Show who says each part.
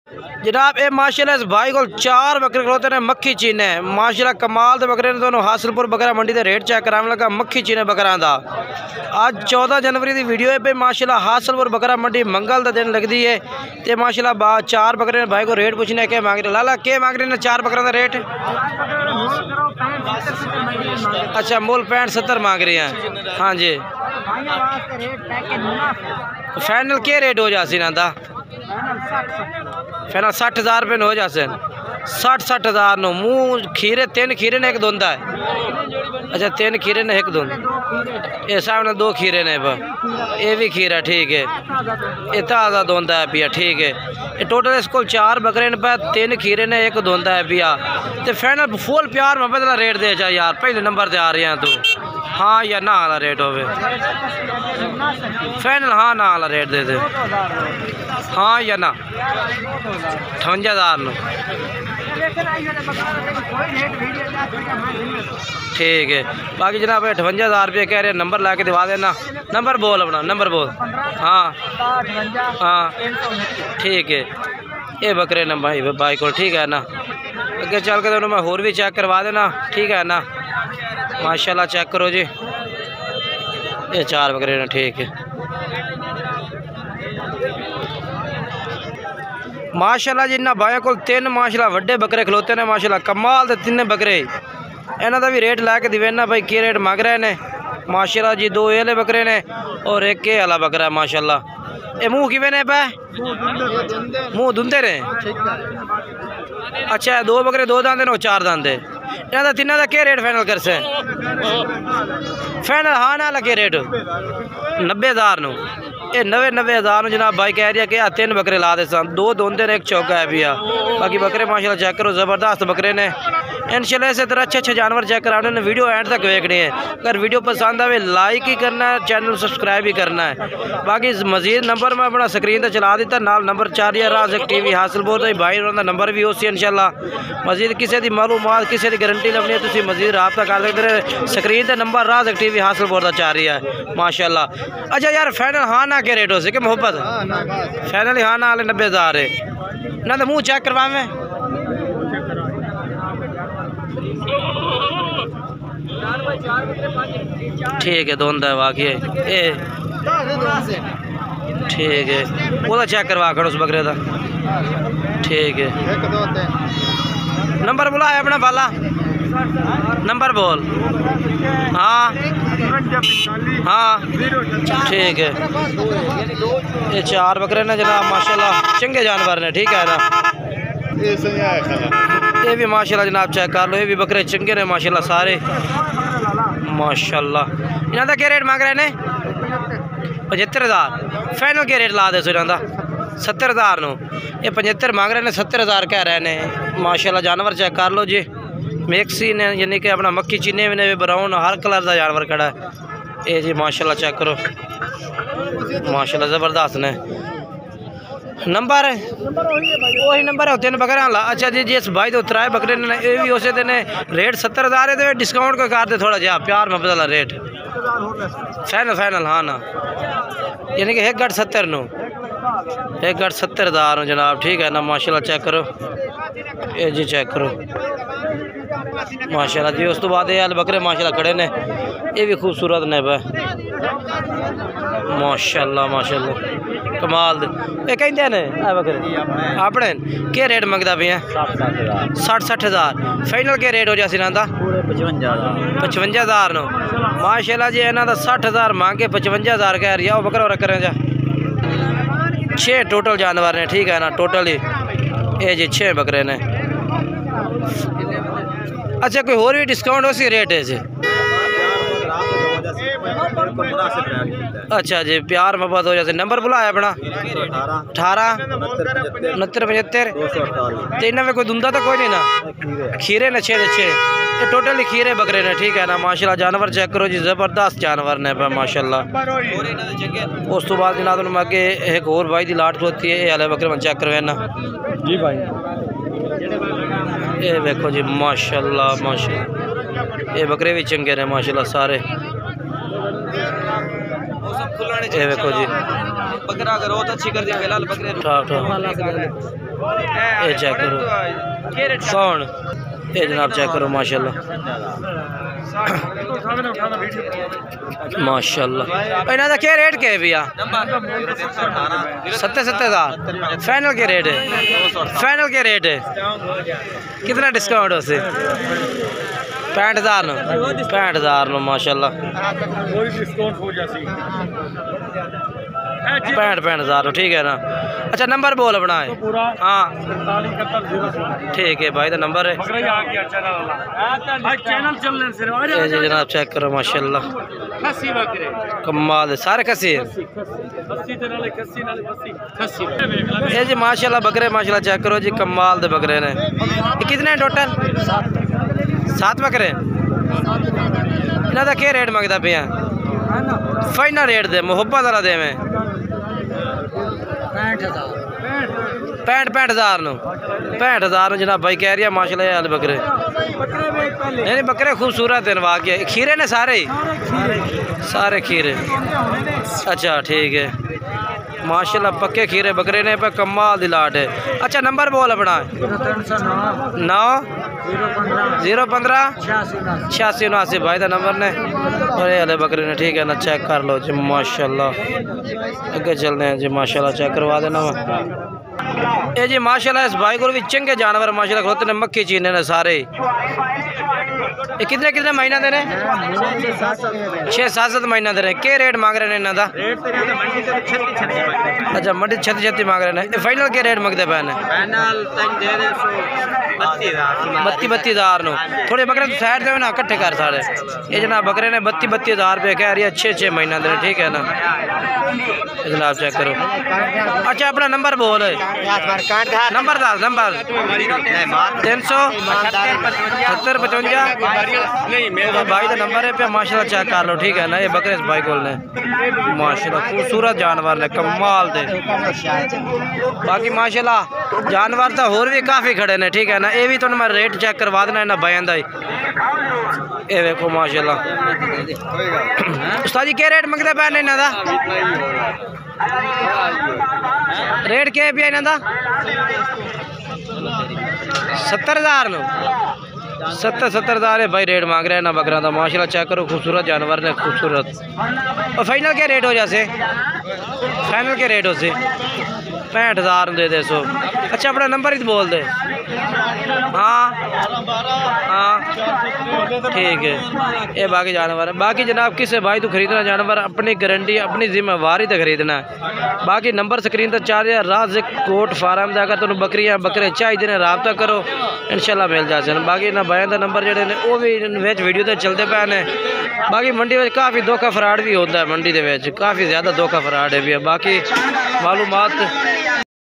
Speaker 1: जनाब ये माशाल्लाह इस भाई को 4 बकरे खलोते ने मक्खी चीने माशाल्लाह कमाल दे बकरे ने। दोनों हासिलपुर बकरा मंडी दे रेट चेक कराने लगा मक्खी चीने बकरा दा। आज 14 जनवरी की वीडियो है पे माशाल्लाह हासिलपुर बकरा मंडी मंगल का दिन लगती है तो माशाल्लाह 4 बकरे ने भाई को रेट पूछने के मांग रहे। लाला के मांग रहे ने 4 बकरा का रेट? अच्छा मोल 65-70 मांग रहे हैं। हाँ जी फाइनल के रेट हो जासी ना दा? फाइनल 60,000 रुपये हो जासे। 60,000 नो मुँह खीरे 3 खीरे ने एक दोंदा है। अच्छा 3 खीरे ने एक दोंद ये सामने 2 खीरे ने ये भी खीरा ठीक है। ये ताज़ा दोंदा है पिया ठीक है। ये टोटल इसको 4 बकरे ने पे 3 खीरे ने एक दोंदा है पिया। तो फाइनल फुल प्यार में बदला रेट दे जा यार पहले नंबर से आ रहे हैं तू। हाँ या ना वाला रेट हो फाइनल? हाँ ना वाला रेट दे दे। हाँ या ना 58,000 नो ठीक है। बाकी जनाब 58,000 रुपये कह रहे हैं। नंबर ला के दिवा देना। नंबर बोल अपना नंबर बोल। हाँ हाँ ठीक है। ये बकरे न भाई को ठीक है ना। अगे चल के दोनों मैं होर भी चेक करवा देना ठीक है ना। माशाल्लाह चेक करो जी ये 4 बकरे ने ठीक है। माशाल्लाह जी इन्होंने भाइयों को 3 माशाल्लाह वड्डे बकरे खलोते ने माशाल्लाह कमाल दे 3 बकरे। इन्हों का भी रेट लैके दिवेना भाई के रेट मांग रहे ने माशाल्लाह जी। 2 ये बकरे ने और एक ये वाला बकरा है माशाल्लाह। ये मुँह किवें ने पे मुँह धुंधे ने? अच्छा 2 बकरे 2 दांदे ने 4 दांदे। इन्हों तीनों का क्या रेट फाइनल कर से? फाइनल हाँ ना लगे रेट 90,000 नो। ये 90,000 जनाब भाई कह रही है कि 3 बकरे ला दे सन 2 दोंदे ने एक चौका है भैया। बाकी बकरे माशाल्लाह चेक करो ज़बरदस्त बकरे ने। इंशाल्लाह इसी तरह अच्छे जानवर चेक कराने ने वीडियो एंड तक देखनी है। अगर वीडियो पसंद आए लाइक ही करना है चैनल सब्सक्राइब ही करना है। बाकी मजीद नंबर मैं अपना स्क्रीन पर चला दिता नाल नंबर 4 राज़िक टीवी हासिलपुर का भाई उन्होंने नंबर भी उसी इंशाल्लाह। मजीद किसी की मालूमात किसी की गारंटी लभनी है तुम मजीद रब्ता कर सकते हैं। स्क्रीन पर नंबर राज़िक टीवी हासिलपुर का 4 है माशाल्लाह। अच्छा यार फाइनल हाँ ना के रेट हो सके मोहब्बत? फाइनल हाँ ना वाले 90,000 है ना। तो मुँह चेक करवावे ठीक है दोंदा है वाकई ये ठीक है। वो चेक करवा कर उस बकरे का ठीक है। नंबर बुला अपना बाला नंबर बोल। हाँ हाँ ठीक है। ये 4 बकरे ने जनाब माशाल्लाह चंगे जानवर ने ठीक है ना। ये भी माशाल्लाह जनाब चेक कर लो ये भी बकरे चंगे ने माशाल्लाह सारे माशाल्लाह। इन्हों का क्या रेट मांग रहे हैं? 75,000 फाइनल के रेट ला दे सो इन्हों 70,000 नो। ये 75 मांग रहे हैं 70,000 कह रहे हैं माशाल्लाह। जानवर चेक कर लो जी मैक्सी ने यानी कि अपना मक्खी चीने ने ब्राउन हर कलर का जानवर खड़ा है ये जी माशाल्लाह चेक करो माशाल्लाह ज़बरदस्त ने। नंबर वही नंबर है 3 बकरे ला। अच्छा जी जिस भाई तो 3 बकरे ने ये भी उसे दिन रेट 70,000 है तो डिस्काउंट को कर दे थोड़ा जहा प्यार में बदला रेट फाइनल हाँ ना यानी कि 1/70 नो 1/70,000 जनाब ठीक है ना माशाल्लाह चेक करो ये जी चेक करो माशाल्लाह जी। उस तो बाद ये बकरे माशाल्लाह खड़े ने ये भी खूबसूरत ने माशाल्लाह माशाल्लाह कमाल ये कहते हैं बकरे अपने क्या रेट मंगता पे हैं? 60-60,000 फाइनल के रेट हो जाए ना 55,000 नो माशाल्लाह जी। इन्हों का 60,000 मांगे 55,000 कह रही है बकरा और करें जा 6 टोटल जानवर ने ठीक है ना टोटल ही ये जी 6 बकरे ने। अच्छा कोई और भी डिस्काउंट हो सी रेट है जी? अच्छा जी प्यार मोहब्बत हो जाए। नंबर बुलाया अपना 18 69 75 तो इन्होंने कोई धुंधा तो कोई नहीं ना खीरे ने 6 ये टोटली खीरे बकरे ने ठीक है ना माशाल्लाह। जानवर चेक करो जी ज़बरदस्त जानवर ने माशाल्लाह। उस तो बाद जनाब मैं अगे एक और भाई की लाट खलोती है ये वाले बकरे मैं चेक करवाना जी भाई। ये देखो जी माशाल्लाह माशाल्लाह ये बकरे भी चंगे ने माशाल्लाह सारे। ये देखो जी बकरा अगर बहुत अच्छी कर दिया फिलहाल बकरे ये चेक करो कौन ये जनाब चेक करो माशाल्लाह माशाल्लाह। इन्हों का क्या रेट क्या है भैया? 70,000 फाइनल के रेट है? फाइनल के रेट है कितना डिस्काउंट हो से? 65,000 65,000 माशाल्लाह 65,000 ठीक है ना। अच्छा नंबर बोल अपना है। हाँ ठीक है भाई तो नंबर है जनाब चेक करो माशाल्लाह कमाल है सारे कसी है ये जी माशाल्लाह बकरे माशाल्लाह चेक करो जी कमाल दे बकरे ने। ये कितने टोटल? 7 बकरे। इन्हों का क्या रेट मंगता पे? फाइनल रेट दे मुहब्बत वाला दे में 65,000 जनाब भाई कह रही है माशाल्लाह यार बकरे नहीं बकरे खूबसूरत है वाकई। खीरे ने सारे खीरे। अच्छा ठीक है माशाल्लाह पक्के खीरे बकरे ने पे कमाल दी लाट है। अच्छा नंबर बोल अपना 9 015 86 भाई का नंबर ने और ये वाले बकरे ने ठीक है ना चेक कर लो जी माशाल्लाह। अगे चलते हैं जी माशाल्लाह चेक करवा देना ये जी माशाल्लाह इस भाई को भी चंगे जानवर माशाल्लाह खलोते ने मक्खी चीने ने सारे। ये कितने कितने महीना दे रहे? 6-7 महीना दे रहे। क्या रेट मांग रहे हैं इन्हों का? अच्छा मंडी 36 मांग रहे हैं। फाइनल के रेट मंगते पे? 32,000 थोड़े बकरे साइड दे ना इकट्ठे कर सारे। ये जनाब बकरे ने 32,000 रुपये कह रही है 6 महीना दे ठीक है ना जनाब चेक करो। अच्छा अपना नंबर बोल नंबर 370-70-55 भाई का नंबर है पे माशाल्लाह चेक कर लो ठीक है ना। ये बकरे इस भाई को ने माशाल्लाह खूबसूरत जानवर ने कमाल दे। बाकी माशाल्लाह जानवर तो होर भी काफ़ी खड़े ने ठीक है ना। ये भी तो मैं रेट चेक करवा देना इन्हें बयान का ये देखो माशाल्लाह। उस्ताद जी क्या रेट मंगते पे इन्हों का? रेट क्या है इन्हों का? 70,000 70,000 है भाई रेट मांग रहे हैं ना बकरा था माशाल्लाह चेक करो खूबसूरत जानवर ने खूबसूरत। और फाइनल क्या रेट हो जैसे? फाइनल के रेट हो से 65,000 दे दे सो। अच्छा अपना नंबर ही बोल दे। हाँ ठीक है ये बाकी जानवर है। बाकी जनाब किसे भाई तू खरीदना जानवर अपनी गारंटी अपनी जिम्मेवारी तो खरीदना है। बाकी नंबर स्क्रीन तो 4 राज कोट फार्म का अगर तुम बकरियां बकरे चाहिए ने रबता करो इंशाल्लाह मिल जाते हैं। बाकी ना बयान का नंबर जोड़े ने वो भी वीडियो तो चलते पे ने। बाकी मंडी में काफ़ी धोखा फराड भी होता है मंडी के काफ़ी ज़्यादा धोखा फराड है भी है। बाकी मालूमात